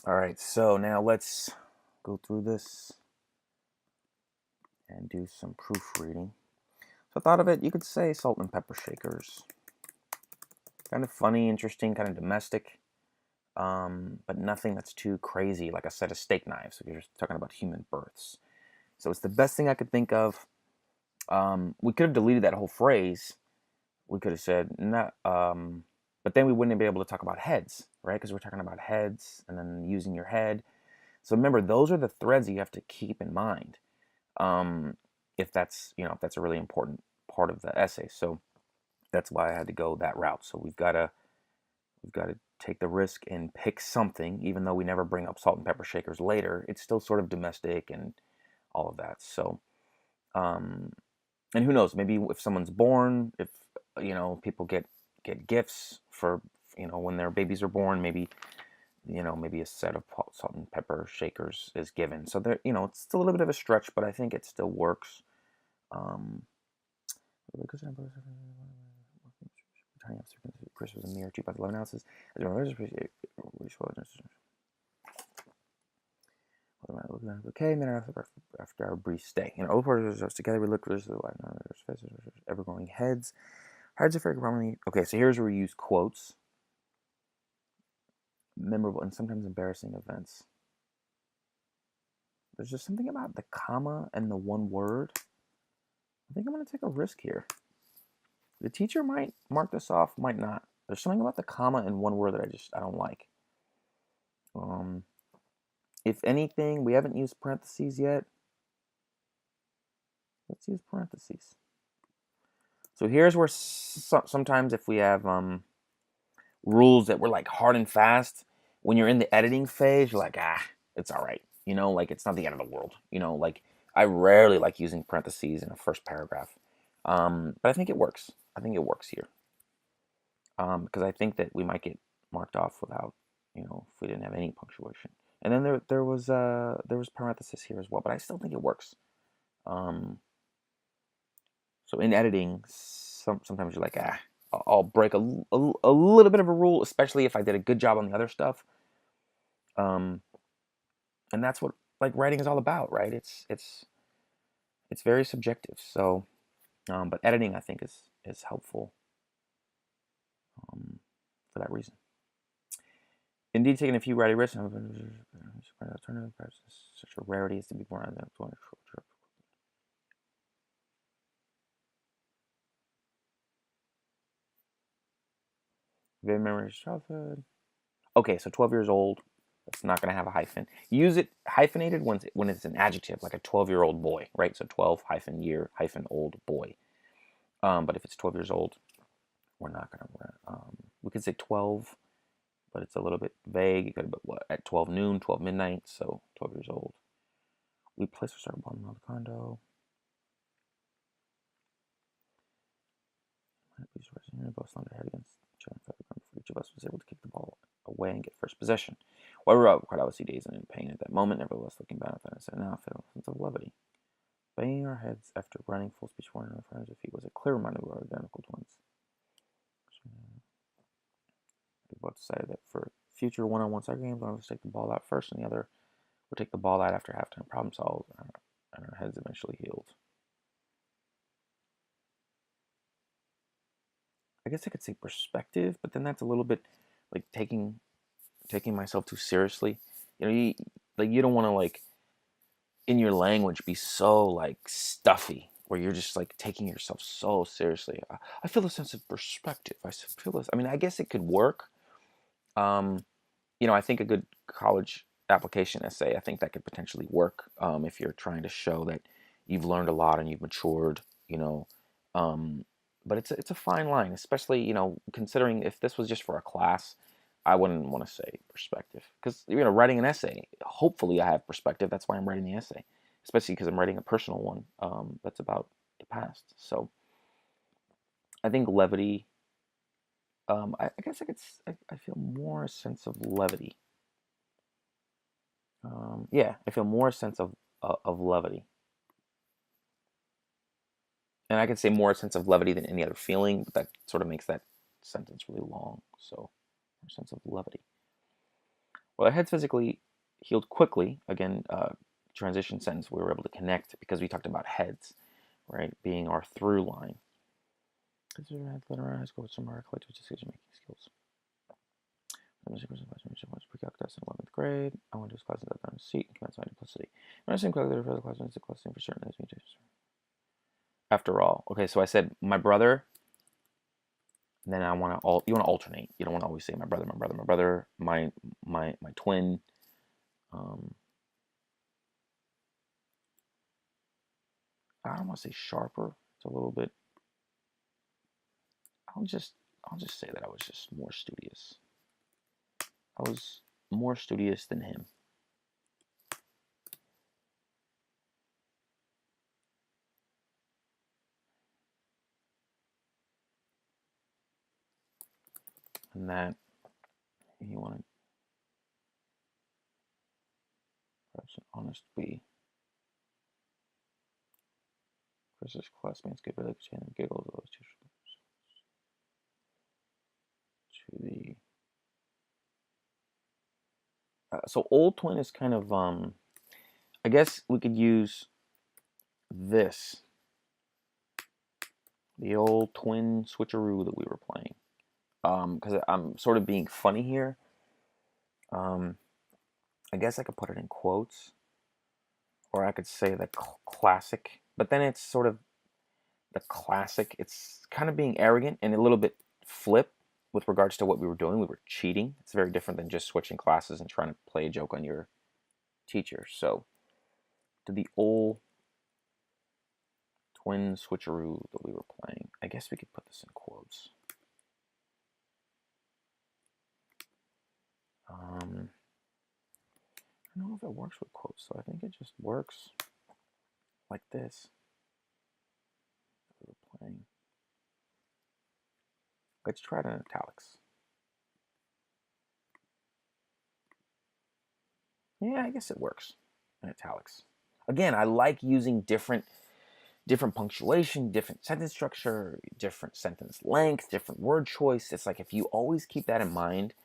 All right, so now let's go through this and do some proofreading. So I thought of it, you could say salt and pepper shakers. Kind of funny, interesting, kind of domestic, but nothing that's too crazy like a set of steak knives if you're just talking about human births. So it's the best thing I could think of. We could have deleted that whole phrase. We could have said, not, but then we wouldn't be able to talk about heads, right? Because we're talking about heads and then using your head. So remember, those are the threads that you have to keep in mind. Um, if that's if that's a really important part of the essay. So that's why I had to go that route. So we've got to take the risk and pick something, even though we never bring up salt and pepper shakers later. It's still sort of domestic and all of that. So um, and who knows? Maybe if someone's born, if people get gifts for when their babies are born, maybe a set of salt and pepper shakers is given. So there, it's still a little bit of a stretch, but I think it still works. Um, Chris was a mere 2.11 ounces. Okay, and then after our brief stay, together we looked at ever growing heads. Heads are very commonly. Okay, so here's where we use quotes. Memorable and sometimes embarrassing events. There's just something about the comma and the one word. I think I'm going to take a risk here. The teacher might mark this off, might not. There's something about the comma and one word that I don't like. If anything, we haven't used parentheses yet. Let's use parentheses. So here's where sometimes if we have rules that were like hard and fast, when you're in the editing phase, you're like, it's all right. Like it's not the end of the world. Like I rarely like using parentheses in a first paragraph. But I think it works. I think it works here. Because I think that we might get marked off without, if we didn't have any punctuation. And then there was parenthesis here as well, but I still think it works. So in editing, sometimes you're like, I'll break a little bit of a rule, especially if I did a good job on the other stuff. And that's what like writing is all about, right? It's very subjective. So, but editing I think is helpful for that reason. Indeed, taking a few writing risks, alternative perhaps such a rarity as to be born on the trip. Vivid memories of childhood. Okay, so 12 years old. It's not going to have a hyphen. Use it hyphenated when it's an adjective, like a 12-year-old boy, right? So 12 hyphen year hyphen old boy. But if it's 12 years old, we're not going to. We could say 12, but it's a little bit vague. You could, but what at 12 noon, 12 midnight, so 12 years old. We placed our start bottom of the condo. Both slammed their head against each other before each of us was able to kick the ball away and get first possession. While we were out, quite obviously dazed and in pain at that moment, nevertheless looking back at us, I now felt a sense of levity. Banging our heads after running full speed forward in front of feet was a clear reminder of our identical twins. We both decided that for future one-on-one soccer games, one of us would take the ball out first, and the other would take the ball out after halftime. Problem solved, and our heads eventually healed. I guess I could say perspective, but then that's a little bit like taking myself too seriously. You don't want to like in your language be so like stuffy where you're just like taking yourself so seriously. I feel a sense of perspective. I feel this. I mean, I guess it could work. Um, I think a good college application essay, I think that could potentially work if you're trying to show that you've learned a lot and you've matured. Um, but it's a fine line, especially considering if this was just for a class, I wouldn't want to say perspective because writing an essay. Hopefully, I have perspective. That's why I'm writing the essay, especially because I'm writing a personal one that's about the past. So I think levity. I guess I feel more a sense of levity. Yeah, I feel more a sense of levity, and I can say more a sense of levity than any other feeling. But that sort of makes that sentence really long. So, a sense of levity. Well, our heads physically healed quickly. Again, transition sentence, we were able to connect because we talked about heads, right, being our through line. Consider high school with some of our collective decision-making skills. Pre-calculus in 11th grade. I went to his class on a seat and commenced my duplicity. When I same calculator for the class, it's a class for certain mutations. After all, okay, so I said my brother, and then you want to alternate. You don't want to always say my brother, my brother, my brother, my twin. I don't want to say sharper. It's a little bit. I'll just say that I was just more studious. I was more studious than him. And that you want to perhaps an honest B. Chris's classmates get really excited and giggles of those teachers. To the so old twin is kind of I guess we could use this, the old twin switcheroo that we were playing, because I'm sort of being funny here. I guess I could put it in quotes, or I could say the classic, but then it's sort of the classic. It's kind of being arrogant and a little bit flip with regards to what we were doing. We were cheating. It's very different than just switching classes and trying to play a joke on your teacher. So, to the old twin switcheroo that we were playing, I guess we could put this in quotes. I don't know if it works with quotes, so I think it just works like this. We were playing. Let's try it in italics. Yeah, I guess it works in italics. Again, I like using different punctuation, different sentence structure, different sentence length, different word choice. It's like if you always keep that in mind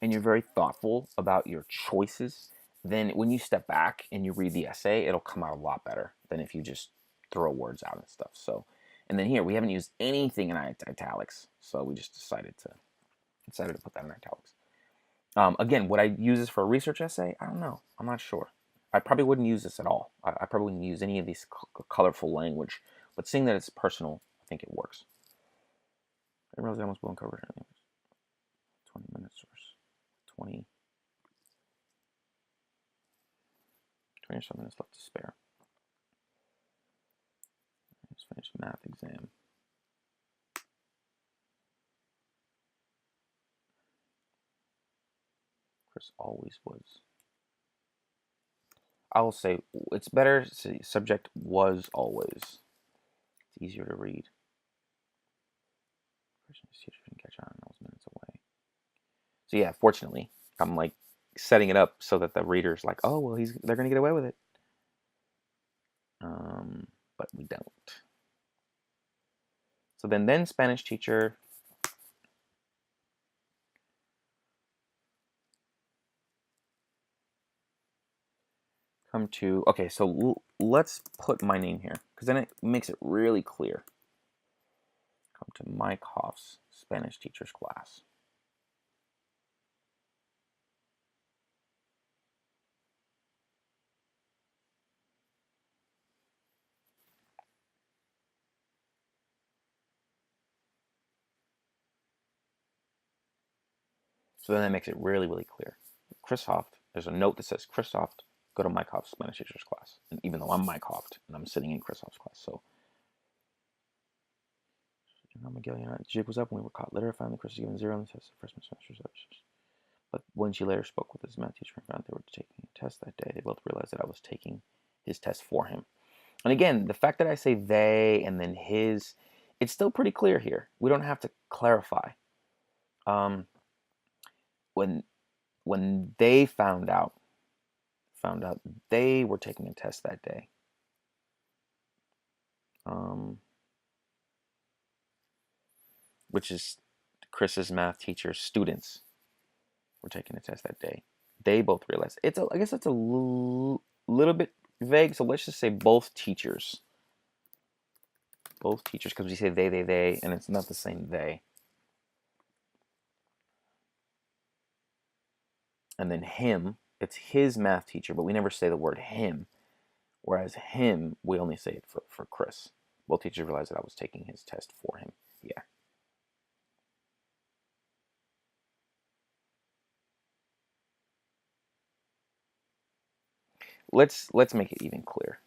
and you're very thoughtful about your choices, then when you step back and you read the essay, it'll come out a lot better than if you just throw words out and stuff. So, and then here we haven't used anything in italics, so we just decided to put that in italics. Again, would I use this for a research essay? I don't know. I'm not sure. I probably wouldn't use this at all. I probably wouldn't use any of these colorful language. But seeing that it's personal, I think it works. I realize I almost blew coverage. 20 minutes or 20 or so minutes left to spare. Let's finish math exam. Chris always was. I will say it's better to say subject was always. It's easier to read. His teacher didn't catch on, and I was minutes away. So yeah, fortunately, I'm like setting it up so that the reader's like, oh well, they're gonna get away with it. But we don't. So then Spanish teacher. Come to, okay, so let's put my name here, because then it makes it really clear. Come to Mike Hoff's Spanish teacher's class. So then that makes it really, really clear. Chris Hoft, there's a note that says, Chris Hoft, go to Mike Hoff's Spanish teacher's class. And even though I'm Mike Hoft, and I'm sitting in Chris Hoft's class, so. Miguel, jig was up when we were caught. Later, finally, Chris was given 0 on the test of freshman semester. But when she later spoke with his math teacher and found they were taking a test that day, they both realized that I was taking his test for him. And again, the fact that I say they and then his, it's still pretty clear here. We don't have to clarify. When they found out they were taking a test that day. Which is Chris's math teacher's students were taking a test that day. They both realize. I guess it's a little bit vague. So let's just say both teachers. Both teachers, because we say they, and it's not the same they. And then him, it's his math teacher, but we never say the word him. Whereas him, we only say it for Chris. Both teachers realized that I was taking his test for him. Yeah. Let's make it even clear.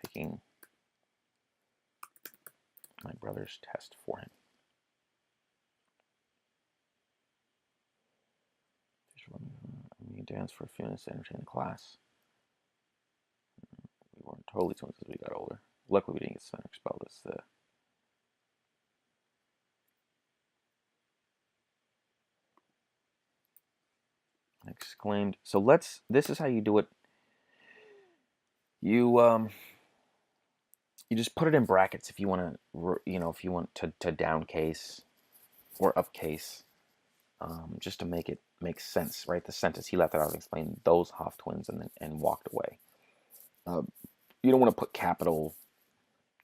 Taking my brother's test for him. We danced for a few minutes to entertain the class. We weren't totally twins as we got older. Luckily, we didn't get center expelled. It's the exclaimed. So this is how you do it. You you just put it in brackets if you want to, if you want to down case or up case, just to make it make sense, right? The sentence he left it out and explained those Hoff twins and walked away. You don't want to put capital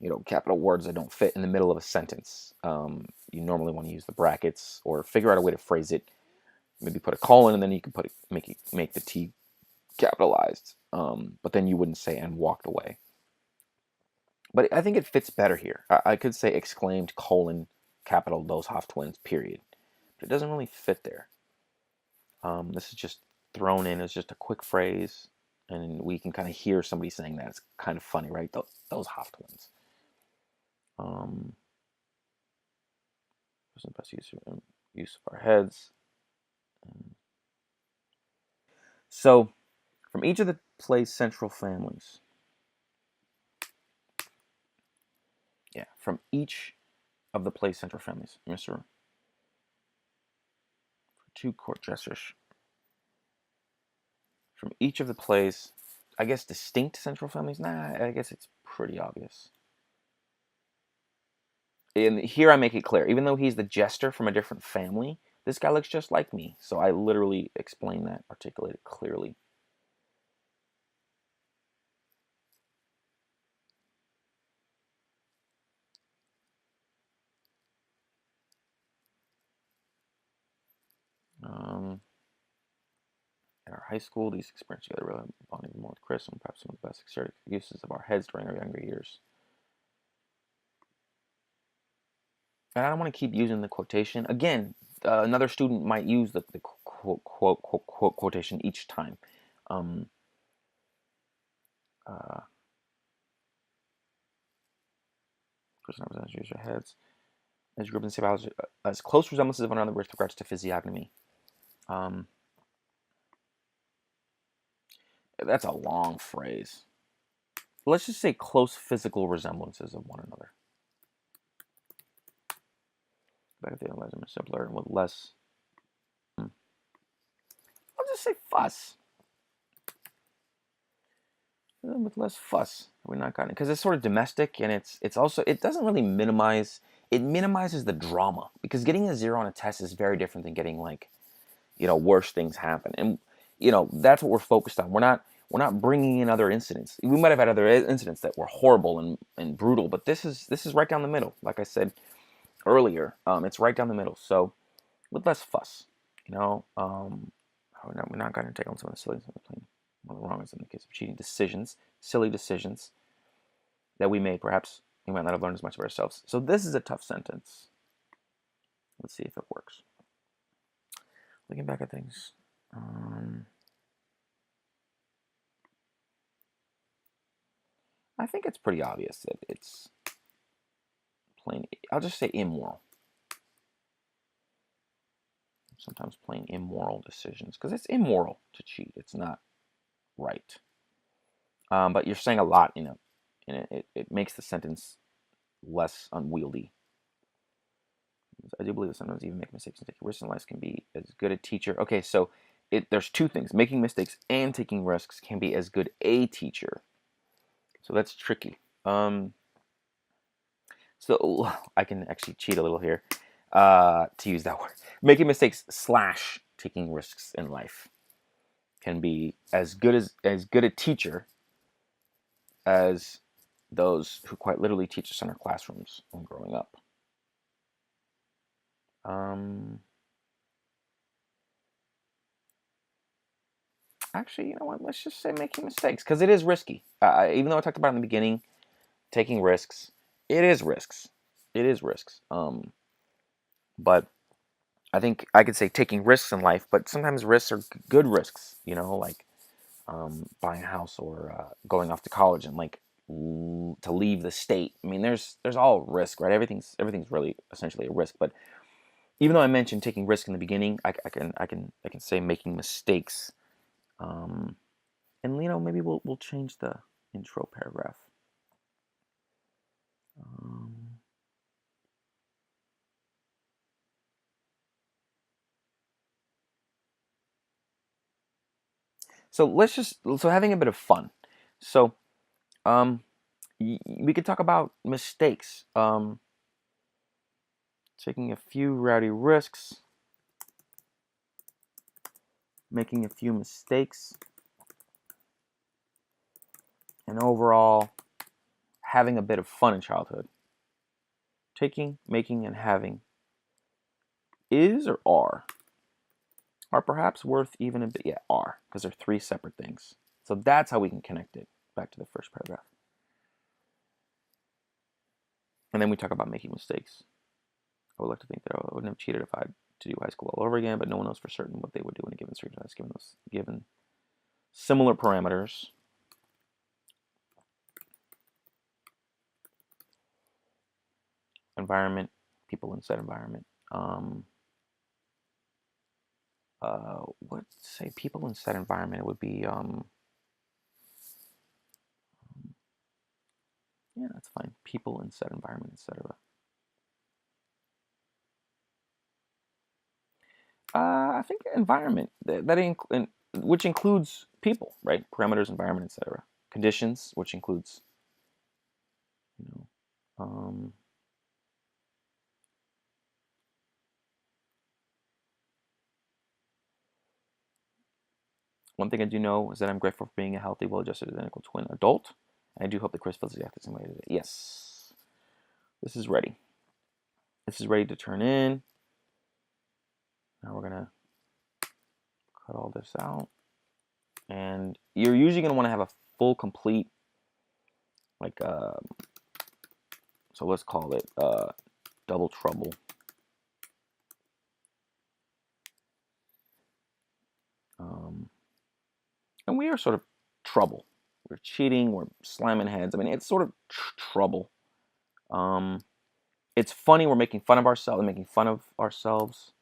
words that don't fit in the middle of a sentence. You normally want to use the brackets or figure out a way to phrase it. Maybe put a colon and then you can make the T capitalized. But then you wouldn't say and walked away. But I think it fits better here. I could say exclaimed colon capital those Hoff twins period. But it doesn't really fit there. This is just thrown in as just a quick phrase, and we can kind of hear somebody saying that. It's kind of funny, right? Those Hoff twins. The best use of our heads. So, from each of the play's central families. Yeah, from each of the play's central families, Mr. Two court dressers. From each of the play's, I guess, distinct central families? Nah, I guess it's pretty obvious. And here I make it clear. Even though he's the jester from a different family, this guy looks just like me. So I literally explain that, articulate it clearly. At our high school, these experiences together really bonded more with Chris and perhaps some of the best exerted uses of our heads during our younger years. And I don't want to keep using the quotation. Again, another student might use the quotation each time. Chris and I was use our heads. As group and say as close resemblances of one another with regards to physiognomy. That's a long phrase. Let's just say close physical resemblances of one another. Better the analyzer is simpler and with less. I'll just say fuss. With less fuss. We're not gotten it because it's sort of domestic and it's also it doesn't really minimize. It minimizes the drama because getting a 0 on a test is very different than getting worse things happen, and that's what we're focused on. We're not bringing in other incidents. We might have had other incidents that were horrible and brutal, but this is right down the middle. Like I said earlier, it's right down the middle. So with less fuss, we're not going to take on some of the silly things. One of the wrongs in the case of cheating decisions, silly decisions that we made. Perhaps we might not have learned as much of ourselves. So this is a tough sentence. Let's see if it works. Looking back at things. I think it's pretty obvious that it's plain. I'll just say immoral. Sometimes plain immoral decisions because it's immoral to cheat. It's not right. But you're saying a lot, and it makes the sentence less unwieldy. I do believe that sometimes even making mistakes and taking risks in life can be as good a teacher. Okay, so there's two things. Making mistakes and taking risks can be as good a teacher. So that's tricky. So I can actually cheat a little here to use that word. Making mistakes / taking risks in life can be as good a teacher as those who quite literally teach us in our classrooms when growing up. Actually, you know what? Let's just say making mistakes, because it is risky. Even though I talked about it in the beginning, taking risks, it is risks. It is risks. But I think I could say taking risks in life, but sometimes risks are good risks. You know, like buying a house or going off to college and like to leave the state. I mean, there's all risk, right? Everything's really essentially a risk. But even though I mentioned taking risk in the beginning, I can say making mistakes. And you know, maybe we'll change the intro paragraph. So having a bit of fun. So we could talk about mistakes. Taking a few rowdy risks, making a few mistakes, and overall having a bit of fun in childhood. Taking, making, and having is or are perhaps worth even a bit. Yeah, are, because they're three separate things. So that's how we can connect it back to the first paragraph. And then we talk about making mistakes. I would like to think that I wouldn't have cheated if I had to do high school all over again, but no one knows for certain what they would do in a given circumstance given similar parameters. Environment, people in said environment. What say people in said environment? It would be yeah, that's fine. People in said environment, etc. I think environment which includes people, right? Parameters, environment, etc. Conditions, which includes, you know, one thing I do know is that I'm grateful for being a healthy, well-adjusted, identical twin adult. And I do hope that Chris feels exactly the same way today. Yes, this is ready. This is ready to turn in. Now we're gonna cut all this out. And you're usually going to want to have a full, complete, like, so let's call it double trouble. And we are sort of trouble. We're cheating, we're slamming heads. I mean, it's sort of trouble. It's funny, we're making fun of ourselves,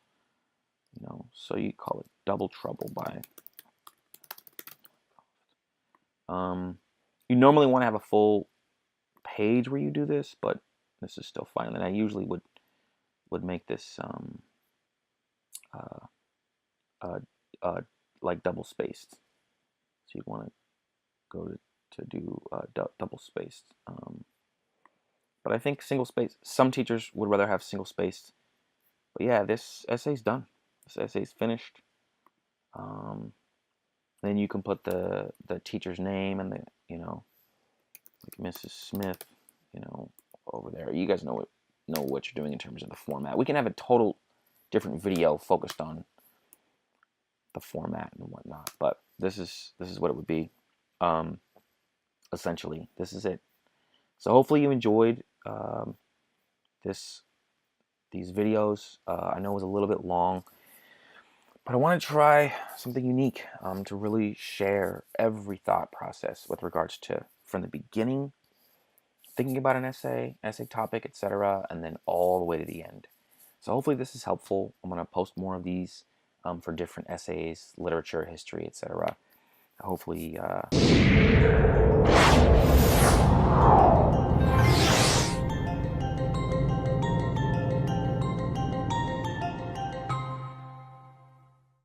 you know, so you call it double trouble by... you normally want to have a full page where you do this, but this is still fine. And I usually would make this like double spaced. So you want to go to do double spaced. But I think single spaced, some teachers would rather have single spaced. But yeah, this essay's done. This essay's finished. Then you can put the teacher's name and the, you know, like Mrs. Smith, you know, over there. You guys know what you're doing in terms of the format. We can have a total different video focused on the format and whatnot, but this is what it would be. Essentially, this is it. So hopefully you enjoyed these videos. I know it was a little bit long, but I want to try something unique to really share every thought process with regards to from the beginning, thinking about an essay topic, etc., and then all the way to the end. So hopefully this is helpful. I'm going to post more of these for different essays, literature, history, etc. Hopefully